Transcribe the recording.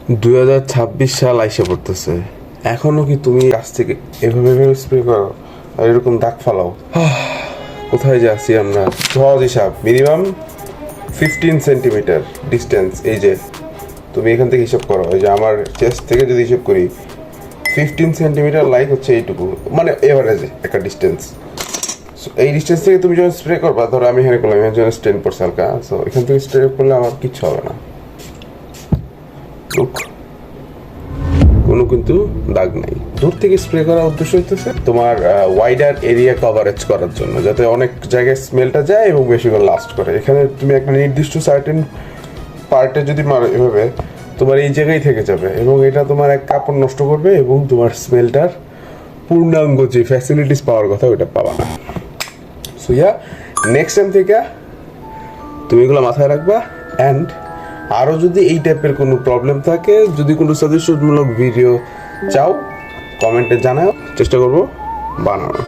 2026 সাল আইসা পড়তেছে, এখনো কি তুমি কাছ থেকে এভাবে স্প্রে করো আর এরকম দাগ ফালাও? কোথায় যাচ্ছি আমরা? সহজ হিসাব, মিনিমাম 15 সেন্টিমিটার ডিস্টেন্স। এই যে তুমি এখান থেকে হিসাব করো, এই যে আমার চেস্ট থেকে যদি হিসাব করি 15 সেন্টিমিটার লাইক হচ্ছে এইটুকু, মানে এভারেজ একটা ডিস্টেন্স। সো এই ডিস্টেন্স থেকে তুমি যখন স্প্রে করবা, ধরো আমি এখানে করলাম, এখানে যখন স্ট্রেন পড়ছে হালকা, সো এখান থেকে স্প্রে করলে আমার কিচ্ছু হবে না। কোনো কিন্তু দাগ নাই। দূর থেকে স্প্রে করার উদ্দেশ্য হইতেছে তোমার ওয়াইডার এরিয়া কভারেজ করার জন্য, যাতে অনেক জায়গায় স্মেলটা যায় এবং বেশি করে লাস্ট করে। এখানে তুমি একটা নির্দিষ্ট সার্টেন পার্টে যদি মারো এভাবে, তোমার এই জায়গায় থেকে যাবে এবং এটা তোমার এক কাপড় নষ্ট করবে এবং তোমার স্মেলটার পূর্ণাঙ্গ যে ফ্যাসিলিটিস পাওয়ার কথা ওইটা পাবা না। সো ইয়া, নেক্সট টাইম থেকে তুমি এগুলো মাথায় রাখবা। অ্যান্ড আরও যদি এই টাইপের কোনো প্রবলেম থাকে, যদি কোনো সাজেশনমূলক ভিডিও চাও, কমেন্টে জানাও, চেষ্টা করবো বানানো।